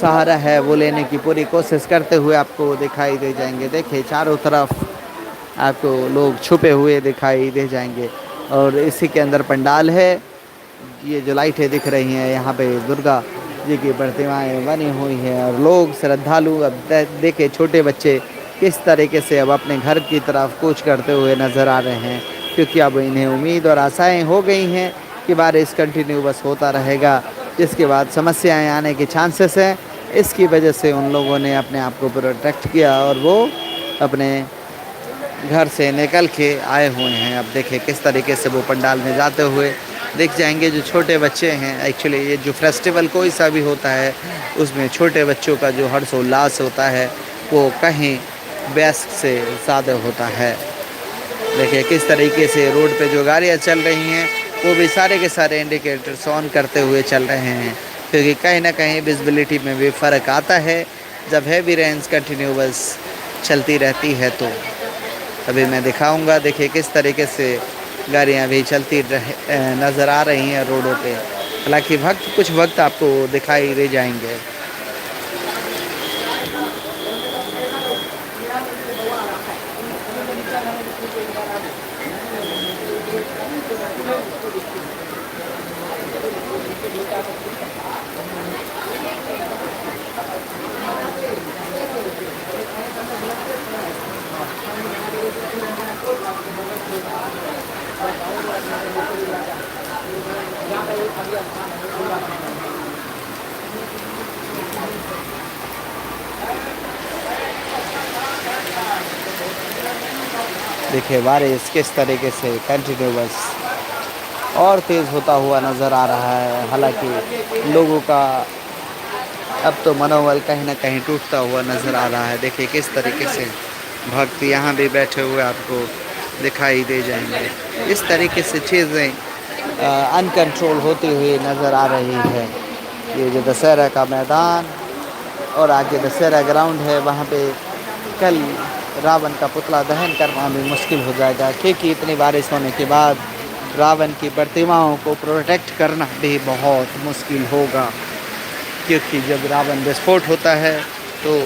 सहारा है वो लेने की पूरी कोशिश करते हुए आपको दिखाई दे जाएंगे। देखिए चारों तरफ आपको लोग छुपे हुए दिखाई दे जाएंगे और इसी के अंदर पंडाल है। ये जो लाइटें दिख रही हैं यहाँ पे दुर्गा जी की प्रतिमाएं बनी हुई हैं और लोग श्रद्धालु अब देखे छोटे बच्चे किस तरीके से अब अपने घर की तरफ कूच करते हुए नज़र आ रहे हैं, क्योंकि अब इन्हें उम्मीद और आशाएं हो गई हैं कि बारिश कंटिन्यू बस होता रहेगा, जिसके बाद समस्याएं आने के चांसेस हैं। इसकी वजह से उन लोगों ने अपने आप को प्रोटेक्ट किया और वो अपने घर से निकल के आए हुए हैं। अब देखें किस तरीके से वो पंडाल में जाते हुए दिख जाएंगे। जो छोटे बच्चे हैं, एक्चुअली ये जो फेस्टिवल कोई सा भी होता है उसमें छोटे बच्चों का जो हर्षोल्लास होता है वो कहीं बेस्ट से ज़्यादा होता है। देखिए किस तरीके से रोड पे जो गाड़ियाँ चल रही हैं वो भी सारे के सारे इंडिकेटर्स ऑन करते हुए चल रहे हैं, क्योंकि कहीं ना कहीं विजिबिलिटी में भी फ़र्क आता है जब हैवी रेंज कंटिन्यू बस चलती रहती है। तो अभी मैं दिखाऊंगा, देखिए किस तरीके से गाड़ियां भी चलती नज़र आ रही हैं रोडों पे। हालांकि कुछ वक्त आपको दिखाई दे जाएंगे। देखिए बारिश किस तरीके से कंटिन्यूअस और तेज़ होता हुआ नज़र आ रहा है। हालांकि लोगों का अब तो मनोबल कहीं ना कहीं टूटता हुआ नज़र आ रहा है। देखिए किस तरीके से भक्त यहाँ भी बैठे हुए आपको दिखाई दे जाएंगे। इस तरीके से चीज़ें अनकंट्रोल होती हुई नज़र आ रही है। ये जो दशहरा का मैदान और आगे दशहरा ग्राउंड है, वहाँ पे कल रावण का पुतला दहन करना भी मुश्किल हो जाएगा, क्योंकि इतनी बारिश होने के बाद रावण की प्रतिमाओं को प्रोटेक्ट करना भी बहुत मुश्किल होगा। क्योंकि जब रावण विस्फोट होता है तो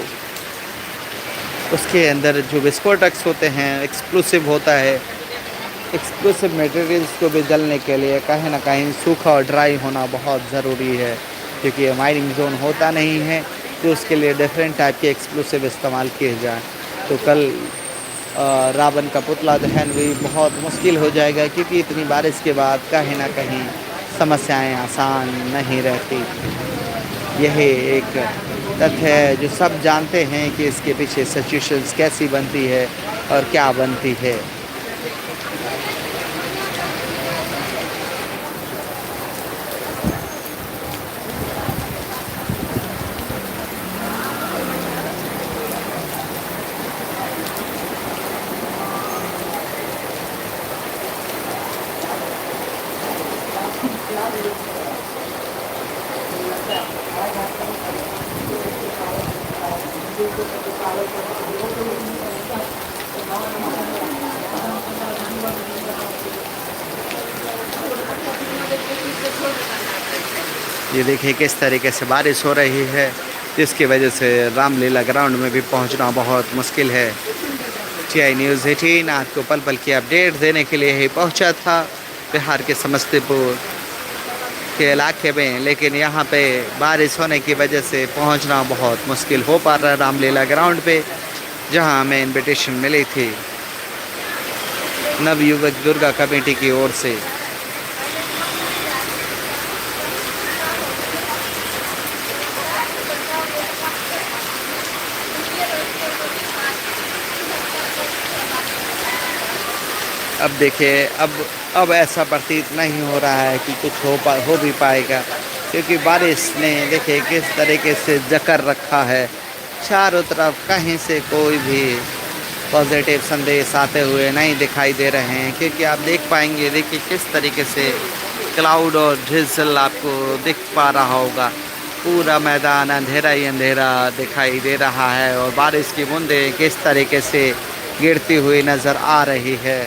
उसके अंदर जो विस्फोटक होते हैं एक्सप्लोसिव होता है। एक्सप्लोसिव मटेरियल्स को भी जलने के लिए कहीं ना कहीं सूखा और ड्राई होना बहुत ज़रूरी है, क्योंकि ये माइनिंग जोन होता नहीं है तो उसके लिए डिफरेंट टाइप के एक्सप्लोसिव इस्तेमाल किए जाएँ। तो कल रावण का पुतला दहन भी बहुत मुश्किल हो जाएगा, क्योंकि इतनी बारिश के बाद कहीं ना कहीं समस्याएं आसान नहीं रहती। यही एक तथ्य है जो सब जानते हैं कि इसके पीछे सिचुएशंस कैसी बनती है और क्या बनती है। ये देखिए किस तरीके से बारिश हो रही है, जिसकी वजह से रामलीला ग्राउंड में भी पहुंचना बहुत मुश्किल है। TI News 18 आपको पल पल की अपडेट देने के लिए ही पहुंचा था बिहार के समस्तीपुर के इलाके में, लेकिन यहाँ पे बारिश होने की वजह से पहुंचना बहुत मुश्किल हो पा रहा है रामलीला ग्राउंड पे, जहां हमें इनविटेशन मिली थी नवयुवक दुर्गा कमेटी की ओर से। अब देखिए अब ऐसा प्रतीत नहीं हो रहा है कि कुछ हो भी पाएगा, क्योंकि बारिश ने देखिए किस तरीके से जकड़ रखा है चारों तरफ। कहीं से कोई भी पॉजिटिव संदेश आते हुए नहीं दिखाई दे रहे हैं, क्योंकि आप देख पाएंगे, देखिए किस तरीके से क्लाउड और ड्रिजल आपको दिख पा रहा होगा। पूरा मैदान अंधेरा ही अंधेरा दिखाई दे रहा है और बारिश की बूंदें किस तरीके से गिरती हुई नज़र आ रही है।